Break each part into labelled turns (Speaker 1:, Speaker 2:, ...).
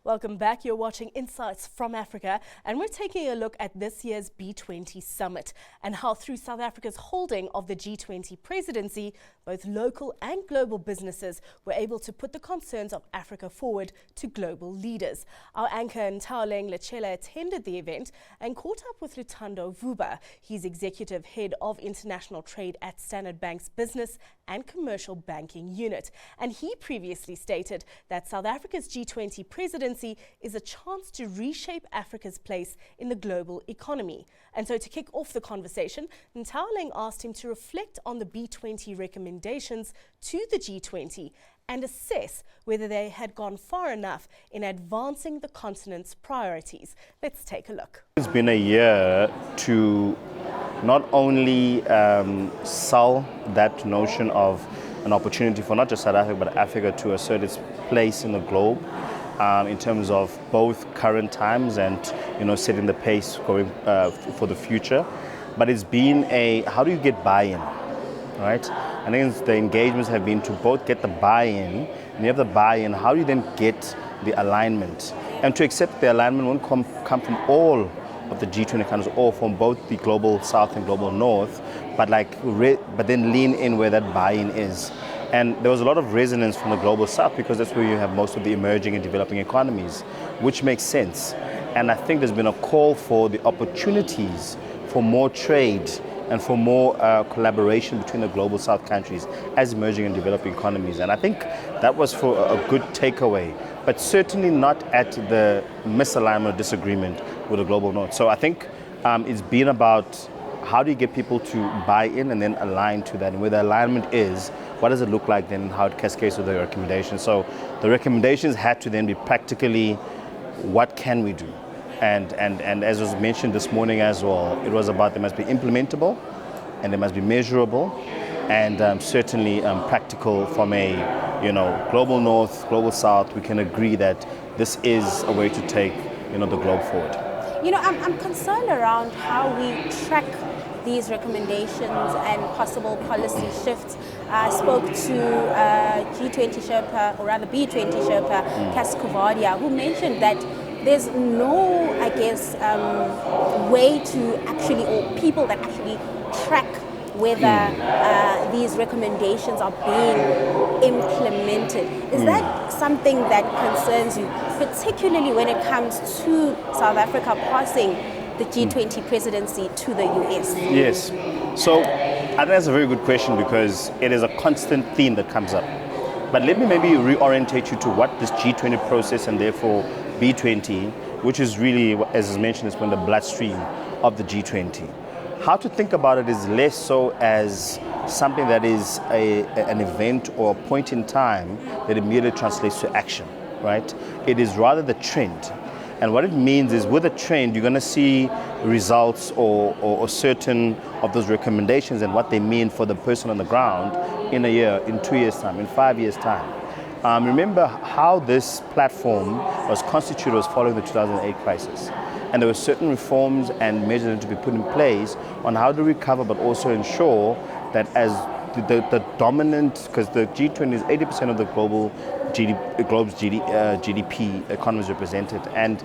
Speaker 1: Welcome back. You're watching Insights from Africa, and we're taking a look at this year's B20 Summit and how through South Africa's holding of the G20 presidency, both local and global businesses were able to put the concerns of Africa forward to global leaders. Our anchor Ntaoleng Lechela attended the event and caught up with Lutando Vuba. He's Executive Head of International Trade at Standard Bank's Business and Commercial Banking Unit. And he previously stated that South Africa's G20 presidency is a chance to reshape Africa's place in the global economy. And so to kick off the conversation, Ntaoleng asked him to reflect on the B20 recommendations to the G20 and assess whether they had gone far enough in advancing the continent's priorities. Let's take a look.
Speaker 2: It's been a year to not only sell that notion of an opportunity for not just South Africa but Africa to assert its place in the globe in terms of both current times and setting the pace going for the future, but it's been how do you get buy-in, right? I think the engagements have been to both get the buy-in, and you have the buy-in, how do you then get the alignment? And to accept the alignment won't come from all of the G20 countries, or from both the global south and global north, but then lean in where that buy-in is. And there was a lot of resonance from the global south because that's where you have most of the emerging and developing economies, which makes sense. And I think there's been a call for the opportunities for more trade and for more collaboration between the global south countries as emerging and developing economies. And I think that was for a good takeaway, but certainly not at the misalignment or disagreement with the global north. So I think it's been about how do you get people to buy in and then align to that, and where the alignment is, what does it look like then, how it cascades with the recommendations. So the recommendations had to then be practically, what can we do? And as was mentioned this morning as well, it was about they must be implementable and they must be measurable and certainly practical from a global north, global south. We can agree that this is a way to take the globe forward.
Speaker 3: I'm concerned around how we track these recommendations and possible policy shifts. I spoke to G20 Sherpa, or rather B20 Sherpa, Cas Kuvadia, who mentioned that there's no, way to actually, or people that actually track whether these recommendations are being implemented. Is that something that concerns you, particularly when it comes to South Africa passing the G20 presidency to the US?
Speaker 2: Yes. So I think that's a very good question because it is a constant theme that comes up. But let me maybe reorientate you to what this G20 process and therefore B20, which is really, as is mentioned, it's been the bloodstream of the G20. How to think about it is less so as something that is an event or a point in time that immediately translates to action, right? It is rather the trend. And what it means is with a trend, you're going to see results or certain of those recommendations and what they mean for the person on the ground in a year, in 2 years' time, in 5 years' time. Remember how this platform was constituted was following the 2008 crisis. And there were certain reforms and measures that to be put in place on how to recover, but also ensure that as the dominant, because the G20 is 80% of the globe's GDP economies represented, and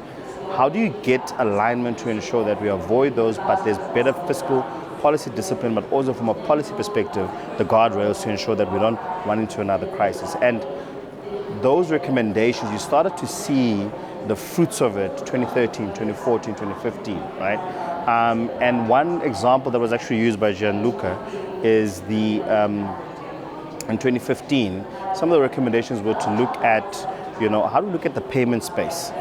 Speaker 2: how do you get alignment to ensure that we avoid those, but there's better fiscal policy discipline, but also from a policy perspective, the guardrails to ensure that we don't run into another crisis. And those recommendations, you started to see the fruits of it 2013, 2014, 2015, right? And one example that was actually used by Gianluca is in 2015, some of the recommendations were to look at, how to look at the payment space.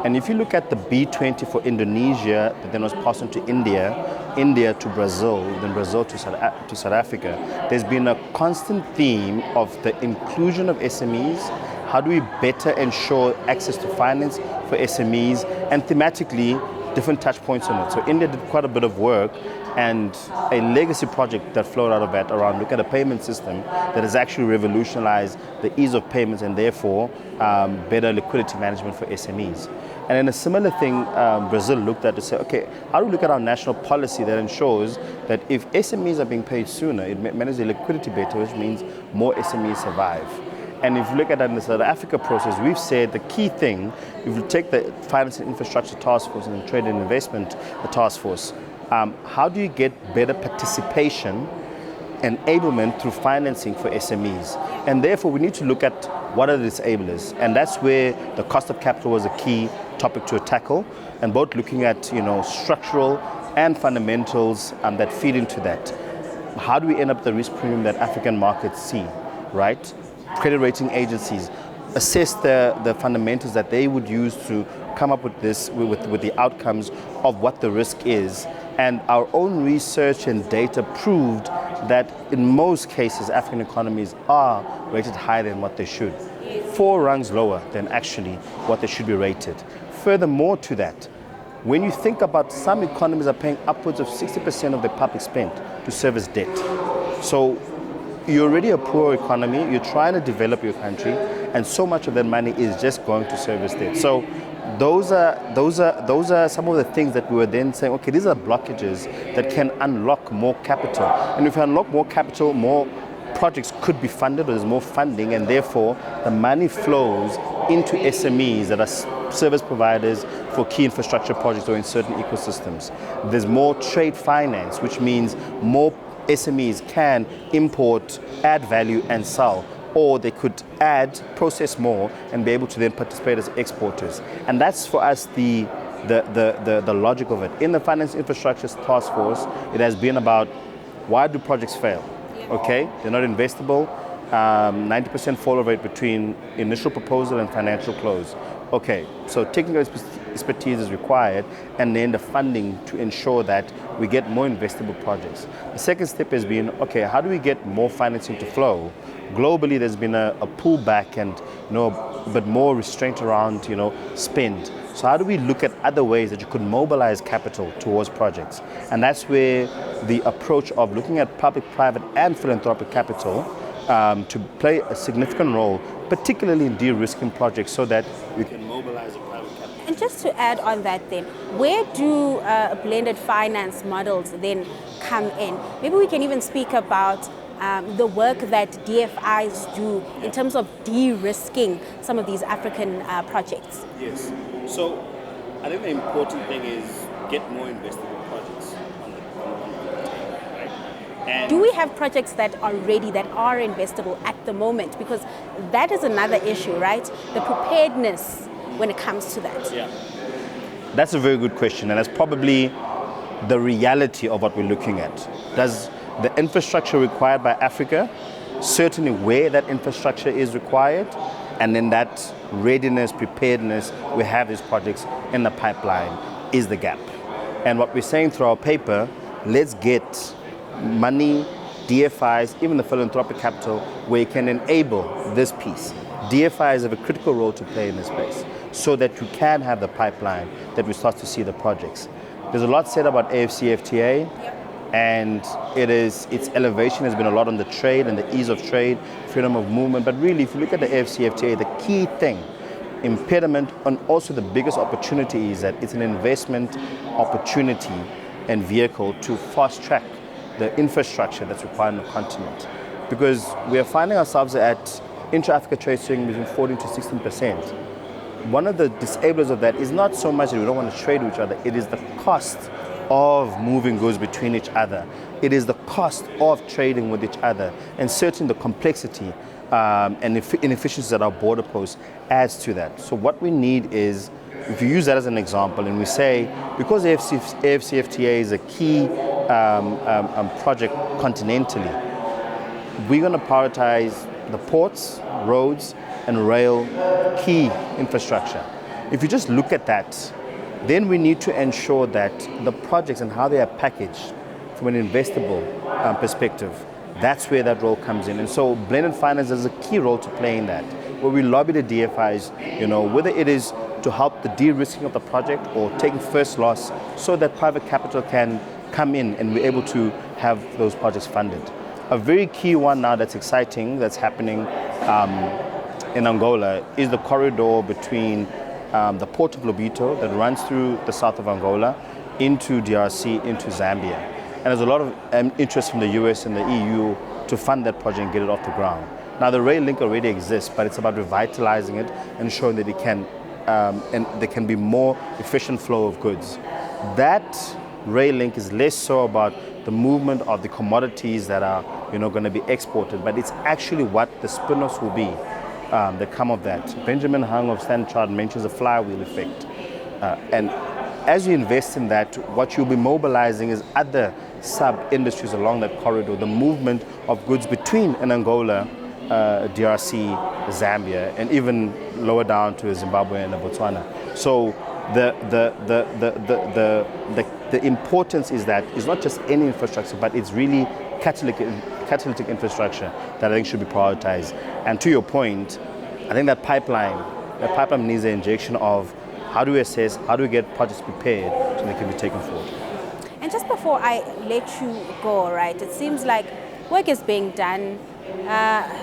Speaker 2: And if you look at the B20 for Indonesia, that then was passed on to India to Brazil, then Brazil to South Africa, there's been a constant theme of the inclusion of SMEs. How do we better ensure access to finance for SMEs, and thematically different touch points on it. So India did quite a bit of work, and a legacy project that flowed out of that around look at a payment system that has actually revolutionized the ease of payments and therefore better liquidity management for SMEs. And then a similar thing Brazil looked at to say, okay, how do we look at our national policy that ensures that if SMEs are being paid sooner, it manages the liquidity better, which means more SMEs survive. And if you look at that in the South Africa process, we've said the key thing, if you take the Finance and Infrastructure Task Force and the Trade and Investment Task Force, how do you get better participation, enablement through financing for SMEs? And therefore, we need to look at what are the disablers. And that's where the cost of capital was a key topic to tackle, and both looking at structural and fundamentals that feed into that. How do we end up the risk premium that African markets see, right? Credit rating agencies assess the fundamentals that they would use to come up with this, with the outcomes of what the risk is. And our own research and data proved that in most cases, African economies are rated higher than what they should. 4 rungs lower than actually what they should be rated. Furthermore to that, when you think about some economies are paying upwards of 60% of their public spend to service debt. So you're already a poor economy, you're trying to develop your country, and so much of that money is just going to service debt. So those are some of the things that we were then saying, okay, these are blockages that can unlock more capital. And if you unlock more capital, more projects could be funded, or there's more funding, and therefore the money flows into SMEs that are service providers for key infrastructure projects or in certain ecosystems. There's more trade finance, which means more SMEs can import, add value and sell, or they could add, process more and be able to then participate as exporters. And that's for us the logic of it. In the Finance Infrastructure Task Force, it has been about why do projects fail? Okay, they're not investable, 90% fall rate between initial proposal and financial close. Okay, so technical expertise is required, and then the funding to ensure that we get more investable projects. The second step has been, okay, how do we get more financing to flow? Globally, there's been a pullback and a bit more restraint around spend. So how do we look at other ways that you could mobilize capital towards projects? And that's where the approach of looking at public, private, and philanthropic capital to play a significant role, particularly in de-risking projects, so that we can mobilize a private capital.
Speaker 3: And just to add on that then, where do blended finance models then come in? Maybe we can even speak about the work that DFIs do in terms of de-risking some of these African projects.
Speaker 2: Yes. So I think the important thing is get more investable projects on the table, right? And
Speaker 3: do we have projects that are ready, that are investable at the moment? Because that is another issue, right? The preparedness when it comes to that.
Speaker 2: Yeah. That's a very good question, and that's probably the reality of what we're looking at. Does the infrastructure required by Africa, certainly where that infrastructure is required, and then that readiness, preparedness, we have these projects in the pipeline is the gap. And what we're saying through our paper, let's get money, DFIs, even the philanthropic capital, where you can enable this piece. DFIs have a critical role to play in this space, so that you can have the pipeline that we start to see the projects. There's a lot said about AfCFTA, and its elevation has been a lot on the trade and the ease of trade, freedom of movement. But really, if you look at the AfCFTA, the key thing, impediment, and also the biggest opportunity is that it's an investment opportunity and vehicle to fast track the infrastructure that's required on the continent. Because we are finding ourselves at intra-Africa trade swinging between 14 to 16%. One of the disablers of that is not so much that we don't want to trade with each other, it is the cost of moving goods between each other. It is the cost of trading with each other, and certainly the complexity and inefficiencies at our border posts adds to that. So what we need is, if you use that as an example, and we say, because AfCFTA is a key project continentally, we're going to prioritize the ports, roads, and rail key infrastructure. If you just look at that, then we need to ensure that the projects and how they are packaged from an investable perspective, that's where that role comes in. And so blended finance has a key role to play in that, where we lobby the DFIs, whether it is to help the de-risking of the project or taking first loss so that private capital can come in and we're able to have those projects funded. A very key one now that's exciting, that's happening in Angola, is the corridor between the port of Lobito that runs through the south of Angola into DRC, into Zambia. And there's a lot of interest from the US and the EU to fund that project and get it off the ground. Now the rail link already exists, but it's about revitalizing it and showing that it can, and there can be more efficient flow of goods. That rail link is less so about the movement of the commodities that are, going to be exported, but it's actually what the spin-offs will be that come of that. Benjamin Hung of Standard Chartered mentions the flywheel effect, and as you invest in that, what you'll be mobilizing is other sub-industries along that corridor, the movement of goods between an Angola, DRC, Zambia, and even lower down to Zimbabwe and Botswana. So the importance is that it's not just any infrastructure, but it's really catalytic infrastructure that I think should be prioritized. And to your point, I think that pipeline needs an injection of how do we assess, how do we get projects prepared so they can be taken forward.
Speaker 3: And just before I let you go, right, it seems like work is being done.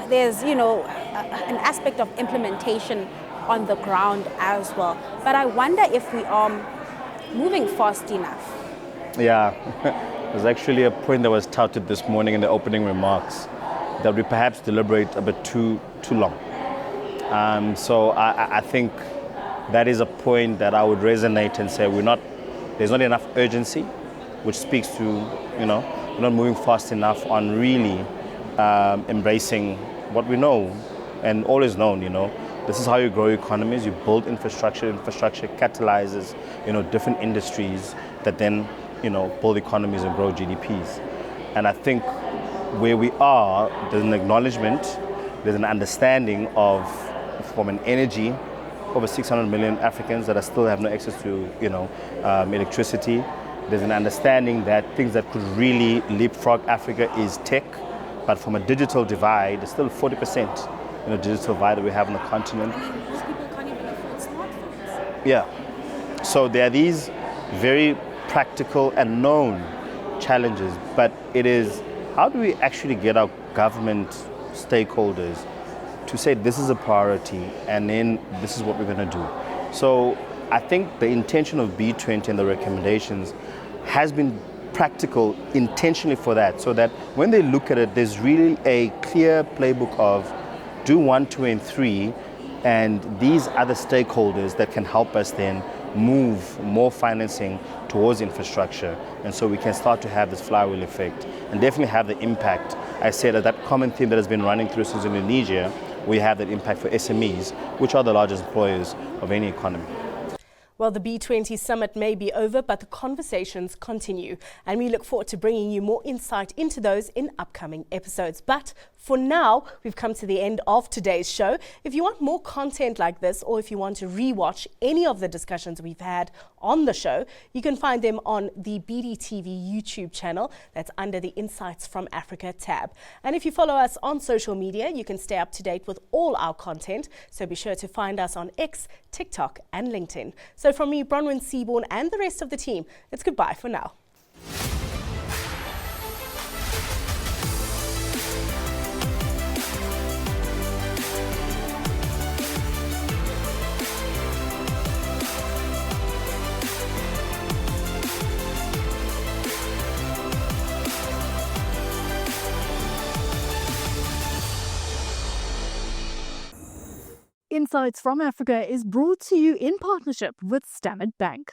Speaker 3: There's, an aspect of implementation on the ground as well. But I wonder if we are moving fast enough.
Speaker 2: Yeah, there's actually a point that was touted this morning in the opening remarks that we perhaps deliberate a bit too long. So I think that is a point that I would resonate and say there's not enough urgency, which speaks to, we're not moving fast enough on really embracing what we know and always known, This is how you grow economies. You build infrastructure. Infrastructure catalyzes, different industries that then, build economies and grow GDPs. And I think where we are, there's an acknowledgement, there's an understanding of, from an energy, over 600 million Africans that still have no access to, electricity. There's an understanding that things that could really leapfrog Africa is tech, but from a digital divide, there's still 40%, digital divide that we have on the continent.
Speaker 3: I mean, most people can't even afford smartphones.
Speaker 2: Yeah. So there are these very practical and known challenges, but it is how do we actually get our government stakeholders to say this is a priority and then this is what we're going to do. So I think the intention of B20 and the recommendations has been practical intentionally for that, so that when they look at it, there's really a clear playbook of do 1, 2, and 3, and these other stakeholders that can help us then move more financing towards infrastructure, and so we can start to have this flywheel effect and definitely have the impact. I said that common theme that has been running through since Indonesia, we have that impact for SMEs, which are the largest employers of any economy.
Speaker 1: Well, the B20 Summit may be over, but the conversations continue. And we look forward to bringing you more insight into those in upcoming episodes. But for now, we've come to the end of today's show. If you want more content like this, or if you want to rewatch any of the discussions we've had on the show, you can find them on the BDTV YouTube channel. That's under the Insights from Africa tab. And if you follow us on social media, you can stay up to date with all our content. So be sure to find us on X, TikTok, and LinkedIn. So from me, Bronwyn Seaborn, and the rest of the team, it's goodbye for now.
Speaker 4: Insights from Africa is brought to you in partnership with Standard Bank.